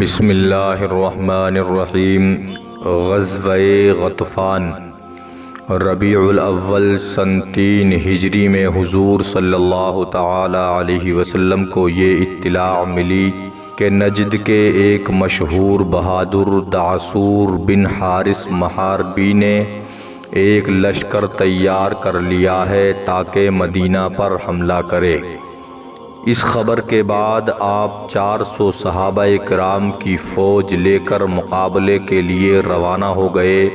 بسم اللہ الرحمن الرحیم۔ غزوہ غطفان ربیع الاول سن 3 ہجری میں حضور صلی اللہ تعالی علیہ وسلم کو یہ اطلاع ملی کہ نجد کے ایک مشہور بہادر دعسور بن حارث محاربی نے ایک لشکر تیار کر لیا ہے تاکہ مدینہ پر حملہ کرے۔ اس خبر کے بعد آپ 400 صحابہ کرام کی فوج لے کر مقابلے کے لیے روانہ ہو گئے۔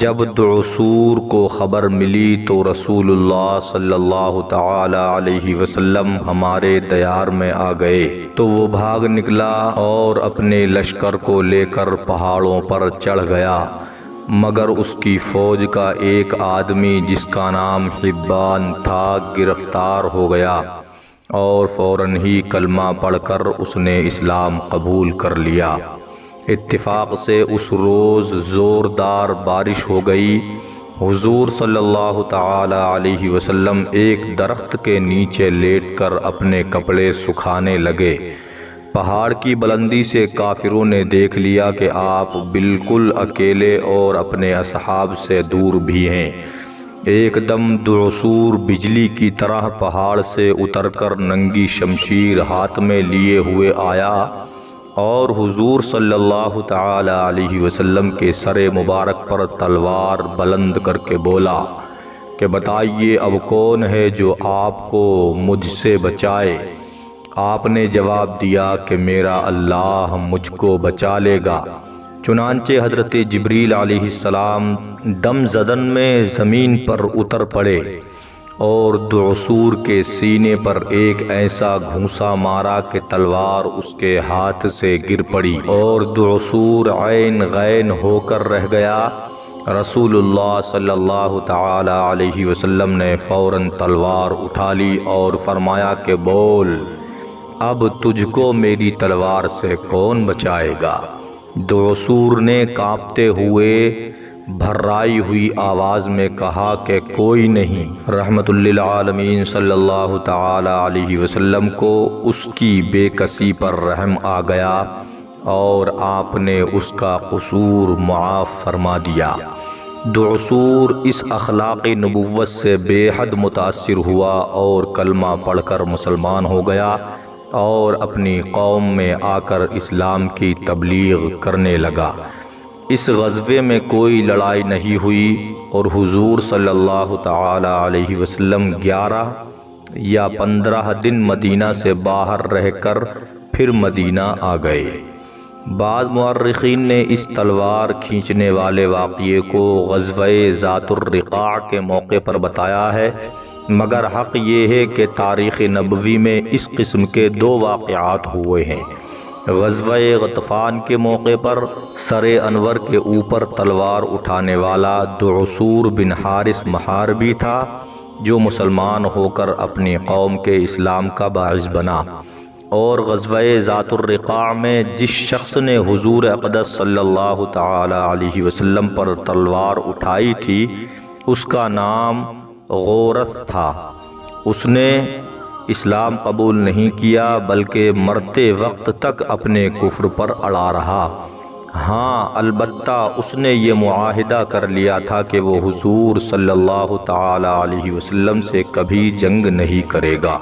جب دعسور کو خبر ملی تو رسول اللہ صلی اللہ تعالی علیہ وسلم ہمارے دیار میں آ گئے تو وہ بھاگ نکلا اور اپنے لشکر کو لے کر پہاڑوں پر چڑھ گیا، مگر اس کی فوج کا ایک آدمی جس کا نام حبان تھا گرفتار ہو گیا اور فوراً ہی کلمہ پڑھ کر اس نے اسلام قبول کر لیا۔ اتفاق سے اس روز زوردار بارش ہو گئی۔ حضور صلی اللہ تعالی علیہ وسلم ایک درخت کے نیچے لیٹ کر اپنے کپڑے سکھانے لگے۔ پہاڑ کی بلندی سے کافروں نے دیکھ لیا کہ آپ بالکل اکیلے اور اپنے اصحاب سے دور بھی ہیں۔ ایک دم دعسور بجلی کی طرح پہاڑ سے اتر کر ننگی شمشیر ہاتھ میں لیے ہوئے آیا اور حضور صلی اللہ تعالی علیہ وسلم کے سر مبارک پر تلوار بلند کر کے بولا کہ بتائیے اب کون ہے جو آپ کو مجھ سے بچائے؟ آپ نے جواب دیا کہ میرا اللہ مجھ کو بچا لے گا۔ چنانچہ حضرت جبریل علیہ السلام دم زدن میں زمین پر اتر پڑے اور دعسور کے سینے پر ایک ایسا گھونسا مارا کہ تلوار اس کے ہاتھ سے گر پڑی اور دعسور عین غین ہو کر رہ گیا۔ رسول اللہ صلی اللہ تعالی علیہ وسلم نے فوراً تلوار اٹھا لی اور فرمایا کہ بول، اب تجھ کو میری تلوار سے کون بچائے گا؟ دعسور نے کانپتے ہوئے بھرائی ہوئی آواز میں کہا کہ کوئی نہیں۔ رحمت للعالمین صلی اللہ تعالی علیہ وسلم کو اس کی بے کسی پر رحم آ گیا اور آپ نے اس کا قصور معاف فرما دیا۔ دعسور اس اخلاق نبوت سے بے حد متاثر ہوا اور کلمہ پڑھ کر مسلمان ہو گیا اور اپنی قوم میں آ کر اسلام کی تبلیغ کرنے لگا۔ اس غزوے میں کوئی لڑائی نہیں ہوئی اور حضور صلی اللہ تعالی علیہ وسلم 11 یا 15 دن مدینہ سے باہر رہ کر پھر مدینہ آ گئے۔ بعض مورخین نے اس تلوار کھینچنے والے واقعے کو غزوہ ذات الرقاع کے موقع پر بتایا ہے، مگر حق یہ ہے کہ تاریخ نبوی میں اس قسم کے 2 واقعات ہوئے ہیں۔ غزوہ غطفان کے موقع پر سر انور کے اوپر تلوار اٹھانے والا دعسور بن حارث محاربی تھا جو مسلمان ہو کر اپنی قوم کے اسلام کا باعث بنا، اور غزوہ ذات الرقاع میں جس شخص نے حضور اقدس صلی اللہ تعالی علیہ وسلم پر تلوار اٹھائی تھی اس کا نام غورث تھا۔ اس نے اسلام قبول نہیں کیا بلکہ مرتے وقت تک اپنے کفر پر اڑا رہا۔ ہاں البتہ اس نے یہ معاہدہ کر لیا تھا کہ وہ حضور صلی اللہ تعالی علیہ وسلم سے کبھی جنگ نہیں کرے گا۔